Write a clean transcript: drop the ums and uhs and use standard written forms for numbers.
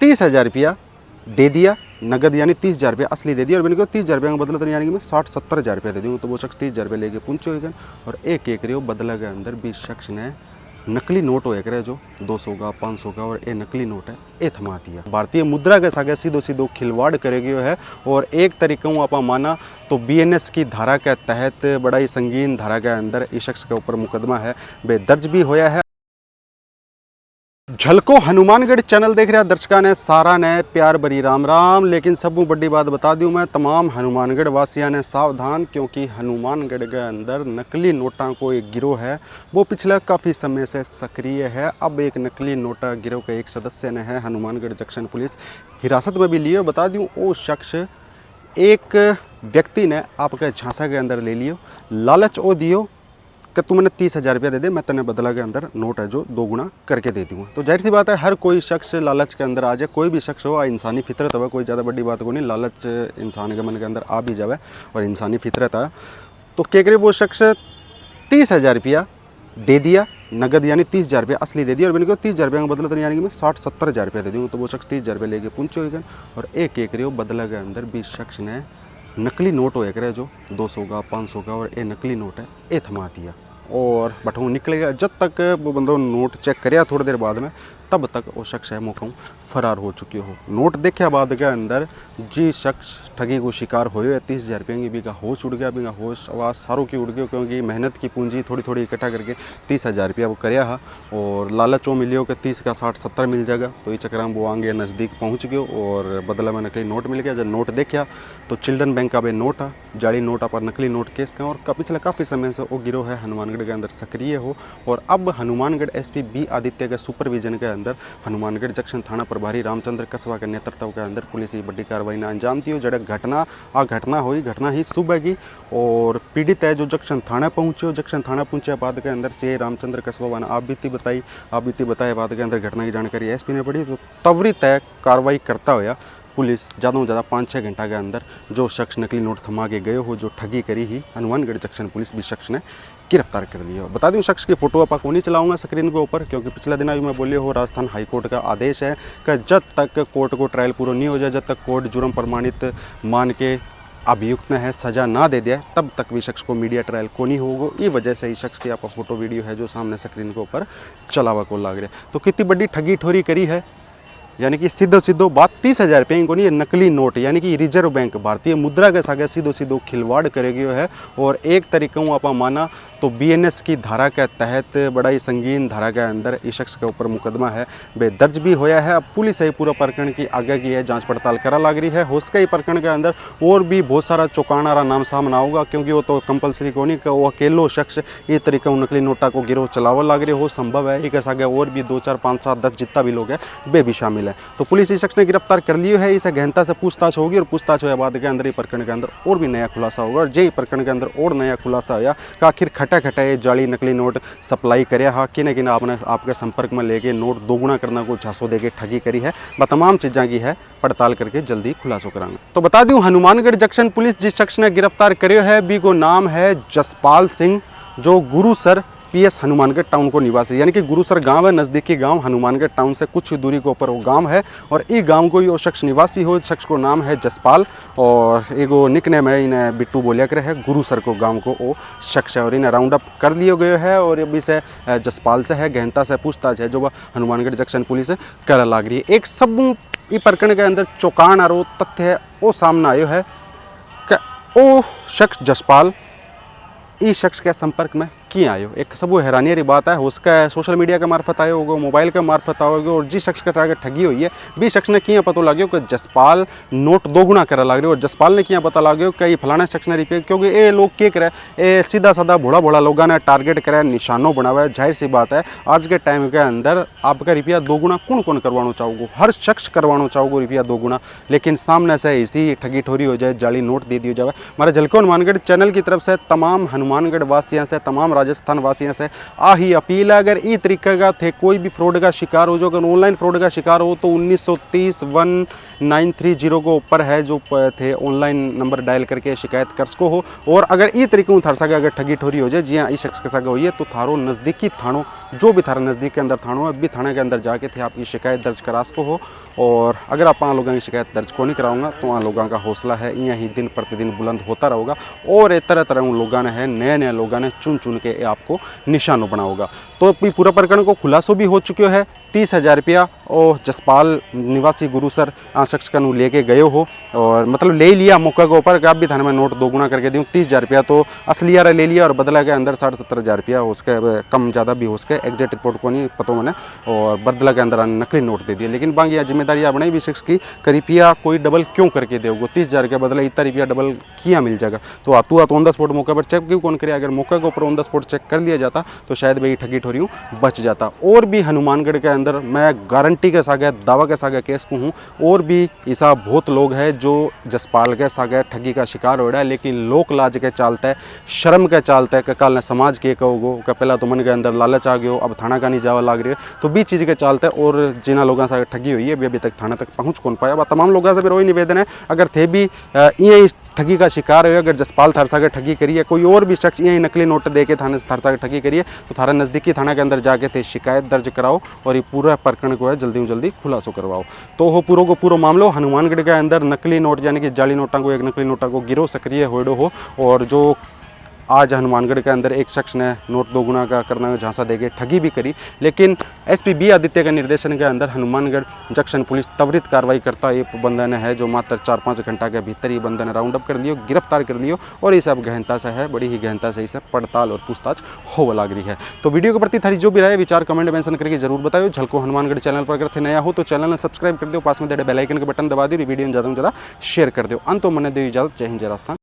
30,000 रुपया दे दिया नगद, यानी 30,000 रुपया असली दे दिया, और मैंने कहा 30,000 रुपया का बदला तो यानी कि मैं 60-70,000 रुपया दे दूँ। तो वो शख्स 30,000 रुपया लेके पहुंचे हुए और एक एक रियो बदला के अंदर भी शख्स ने नकली नोट हो करे जो 200 का 500 का, और ये नकली नोट है ये थमा दिया। भारतीय मुद्रा के सागे सीधो सीधो खिलवाड़ करेगी है, और एक तरीका आप माना तो BNS की धारा के तहत बड़ा ही संगीन धारा के अंदर इस शख्स के ऊपर मुकदमा है बेदर्ज भी होया है। झलको हनुमानगढ़ चैनल देख रहा दर्शकों ने सारा ने प्यार भरी राम राम। लेकिन सबू बड़ी बात बता दूं मैं तमाम हनुमानगढ़ वासियों ने सावधान, क्योंकि हनुमानगढ़ के अंदर नकली नोटा को एक गिरोह है वो पिछले काफ़ी समय से सक्रिय है। अब एक नकली नोटा गिरोह के एक सदस्य ने है हनुमानगढ़ जंक्शन पुलिस हिरासत में भी लिए। बता दूं वो शख्स एक व्यक्ति ने आपके झांसा के अंदर ले लियो, लालच ओ दियो कि तू मैंने 30,000 रुपया दे दे, मैं तेने बदला के अंदर नोट है जो 2 गुना करके दे दूँगा। तो जाहिर सी बात है हर कोई शख्स लालच के अंदर आ जाए, कोई भी शख्स हो, इंसानी फितरत हो, कोई ज़्यादा बड़ी बात को नहीं, लालच इंसान के मन के अंदर आ भी जाए और इंसानी फितरत है। तो क्या करे वो शख्स 30,000 रुपया दे दिया नगद, यानी 30,000 रुपया असली दे दिया, और मैंने कहा 30,000 रुपया का बदला तो यानी कि मैं 60-70,000 रुपया दे दूँगा। तो वो शख्स 30,000 रुपया लेके पहुंचे हुए और एक एक रियो बदला के अंदर भी शख्स ने नकली नोट हो करे जो 200 का 500 का, और ये नकली नोट है ये थमा दिया। और बटू निकलेगा जब तक वो बंदो नोट चेक कराया थोड़ी देर बाद में, तब तक वो शख्स है मौका फरार हो चुके हो। नोट देखा बाद के अंदर जी शख्स ठगी को शिकार हो 30,000 रुपये की भी का होश उड़ गया, भी का होश आवाज़ सारों की उड़ गया, क्योंकि मेहनत की पूंजी थोड़ी थोड़ी इकट्ठा करके 30,000 रुपया वो कराया हा, और लालच वो मिलियो कि 30 का 60-70 मिल जाएगा। तो ये चक्कर में वो आगे नज़दीक पहुँच गयो और बदला में नकली नोट मिल गया। जब नोट देखा तो चिल्ड्रन बैंक का भी नोट है, जाली नोट पर नकली नोट केस का, और पिछले काफ़ी समय से वो गिरोह है हनुमानगढ़ के अंदर सक्रिय हो। और अब हनुमानगढ़ SP B आदित्य के सुपरविजन के अंदर हनुमानगढ़ जंक्शन थाना प्रभारी रामचंद्र कसवा के नेतृत्व के अंदर पुलिस ये बड़ी कार्रवाई ने अंजाम दी। जड़े घटना हुई, घटना ही सुबह की, और पीड़ित है जो जंक्शन थाना पहुंचे, जंक्शन थाना पहुंचे बाद के अंदर से रामचंद्र कसवा ने आप बीती बताए बाद के अंदर घटना की जानकारी SP ने पड़ी। तो त्वरित कार्रवाई करता हुआ पुलिस ज़्यादा से ज़्यादा 5-6 घंटा के अंदर जो शख्स नकली नोट थमा के गए हो, जो ठगी करी ही हनुमानगढ़ जंक्शन पुलिस भी शख्स ने गिरफ्तार कर लिया। बता दूं शख्स की फ़ोटो आप को नहीं चलाऊंगा स्क्रीन के ऊपर, क्योंकि पिछले दिन अभी मैं बोले हो राजस्थान हाई कोर्ट का आदेश है कि जब तक कोर्ट को ट्रायल पूरा नहीं हो जाए, जब तक कोर्ट जुर्म प्रमाणित मान के अभियुक्त है सज़ा ना दे दिया, तब तक भी शख्स को मीडिया ट्रायल को नहीं होगा। ये वजह से ही शख्स की आप फोटो वीडियो है जो सामने स्क्रीन के ऊपर चलावा को लाग रहा है। तो कितनी बड़ी ठगी ठोरी करी है, यानी कि सीधो बात 30,000 रुपये को नहीं, ये नकली नोट यानी कि रिजर्व बैंक भारतीय मुद्रा के सागे सीधो खिलवाड़ करेगी है। और एक तरीका आप माना तो BNS की धारा के तहत बड़ा ही संगीन धारा के अंदर इस शख्स के ऊपर मुकदमा है बेदर्ज भी होया है। अब पुलिस है पूरा प्रकरण की आगे की है जांच पड़ताल करा लग रही है। हो सके प्रकरण के अंदर और भी बहुत सारा चौंकाना नाम सामने होगा, क्योंकि वो तो कंपलसरी को नहीं कि वो अकेलो शख्स ये तरीका नकली नोटा को गिरोह चलावा लग रही हो, संभव है एक आगे और भी 2, 4, 5, 7, 10 जितना भी लोग हैं वे भी शामिल है। तो पुलिस इस शख्स ने गिरफ्तार कर लियो है, इसे गहनता से पूछताछ होगी, और पूछताछ होने बाद के अंदर ये प्रकरण के अंदर और भी नया खुलासा होगा। और जे प्रकरण के अंदर और नया खुलासा होया कि आखिर खटा ये जाली नकली नोट सप्लाई करे हा, किन आपने आपके संपर्क में लेके नोट 2 गुना करना को झांसो देके ठगी करी है, वह तमाम चीज़ों की है पड़ताल करके जल्दी खुलासो करांगे। तो बता दूं हनुमानगढ़ जंक्शन पुलिस जिस शख्स ने गिरफ्तार करे है बी को नाम है जसपाल सिंह, जो गुरुसर PS हनुमानगढ़ टाउन को निवासी, यानी कि गुरुसर गांव है, नज़दीकी गांव हनुमानगढ़ टाउन से कुछ दूरी के ऊपर वो गांव है। और ये गांव को ये शख्स निवासी हो, शख्स को नाम है जसपाल, और एगो निकनेम है इन्हें बिट्टू बोलिया करे है। गुरुसर को गांव को वो शख्स है, और इन्हें राउंड अप कर लिया गया है। और अभी से जसपाल से है गहनता से पूछताछ है जो वह हनुमानगढ़ जंक्शन पुलिस कर लाग रही है। एक सब ये प्रकरण के अंदर चौंकान आरो तथ्य है वो सामने आयो है कि वो शख्स जसपाल इस शख्स के संपर्क में किए आयो। एक सब वो हैरानी वाली बात है, उसका सोशल मीडिया के मार्फत आयो होगा, मोबाइल के मार्फत आओगे, और जिस शख्स का टारगेट ठगी हुई है भी शख्स ने किया पता लगे कि जसपाल नोट 2 गुना करा लग रहे, और जसपाल ने किया पता लगे कि फलाना शख्स ने रिपेयर, क्योंकि ये लोग क्या करे ये सीधा साधा भोड़ा लोगों ने टारगेट कराया, निशानों बनावा है। जाहिर सी बात है आज के टाइम के अंदर आपका रुपया 2 गुना कौन करवाना चाहोगे, हर शख्स करवाना चाहोगे रुपया 2 गुना, लेकिन सामने से इसी ठगी ठोरी हो जाए, जाली नोट दे दी जाए। हमारे झलको हनुमानगढ़ चैनल की तरफ से तमाम हनुमानगढ़ वासियों से, तमाम राजस्थान वासियों से आही अपील है, अगर ई तरीके का थे कोई भी फ्रॉड का शिकार हो, जो अगर ऑनलाइन फ्रॉड का शिकार हो तो 1930 1930 को ऊपर है जो थे ऑनलाइन नंबर डायल करके शिकायत कर सको हो। और अगर ई तरीके थार सके अगर ठगी ठोरी हो जाए जी हाँ, इस शख्स के सगे हुई है तो थारो नज़दीकी थानों, जो भी थारा नज़दीक के अंदर थानों है, भी थाने के अंदर जाके थे आपकी शिकायत दर्ज करा सको हो। और अगर आप लोगों की शिकायत दर्ज को नहीं कराऊंगा तो वहाँ लोगों का हौसला है यहाँ ही दिन प्रतिदिन बुलंद होता रहेगा। और तरह तरह उन लोगों ने है नए नए लोगों ने चुन चुन के आपको निशानो बनाओगा। तो पूरा प्रकरण को खुलासो भी हो चुके है। 30,000 रुपया और जसपाल निवासी गुरुसर शख्स का लेके गए हो और मतलब ले लिया मौका के ऊपर, आप भी थाने में नोट दोगुना करके दूँ। 30,000 रुपया तो असली यार ले लिया और बदला के अंदर 60-70,000 रुपया उसके कम ज़्यादा भी हो सके, एग्जैक्ट रिपोर्ट को नहीं पता मैंने, और बदला के अंदर नकली नोट दे दिया। लेकिन बाकी जिम्मेदारी आपने भी शख्स की कि रुपया कोई डबल क्यों करके दोगे, 30,000 के बदले इतना रुपया डबल किया मिल जाएगा। तो आतू ऑन द स्पॉट मौके पर चेक क्यों कौन करे, अगर मौके के ऊपर ऑन द स्पॉट चेक कर लिया जाता तो शायद भाई ठगी ठोरी बच जाता। और भी हनुमानगढ़ के अंदर मैं गारंटी के साथ दावा के साथ केस को हूँ, और भी ऐसा बहुत लोग हैं जो जसपाल के साथ ठगी का शिकार हो रहा है, लेकिन लोक लाज के चालते शर्म के चालते कि कल ने समाज के कहोगो कि पहला तो मन के अंदर लालच आ गयो, अब थाना का नहीं जावा लाग रही है, तो बीच चीज़ के चालते और जिन्हें लोगों से ठगी हुई है भी अभी तक थाना तक पहुँच कौन पाया। अब तमाम लोगों से भी रोई निवेदन है, अगर थे भी ये ठगी का शिकार है, अगर जसपाल थारसा के ठगी करिए, कोई और भी शख्स यही नकली नोट दे के थाने थारसा के ठगी करिए तो थारा नज़दीकी थाना के अंदर जाके थे शिकायत दर्ज कराओ और ये पूरा प्रकरण को है जल्दी जल्दी खुलासो करवाओ। तो हो पूरा को पूरा मामलो हनुमानगढ़ के अंदर नकली नोट यानी कि जाली नोटा को एक नकली नोटा को गिरोह सक्रिय होड़ो हो। और जो आज हनुमानगढ़ के अंदर एक शख्स ने नोट दोगुना का करना झांसा देके ठगी भी करी, लेकिन एसपी बी आदित्य के निर्देशन के अंदर हनुमानगढ़ जंक्शन पुलिस त्वरित कार्रवाई करता ये बंदन है जो मात्र 4-5 घंटा के भीतर ही बंदन राउंड अप कर लियो, गिरफ्तार कर लियो और ये सब गहनता से है, बड़ी ही गहनता से इसे पड़ताल और पूछताछ हो लग रही है। तो वीडियो के प्रति थारी जो भी राय विचार कमेंट मेंशन करके जरूर बताओ। झलको हनुमानगढ़ चैनल पर अगर थे नया हो तो चैनल ने सब्सक्राइब कर दो, पास में बेल आइकन के बटन दबा दो, वीडियो ज़्यादा से ज़्यादा शेयर कर दो। अंत तो मैंने दो इजाज़त। जय हिंद, जय राजस्थान।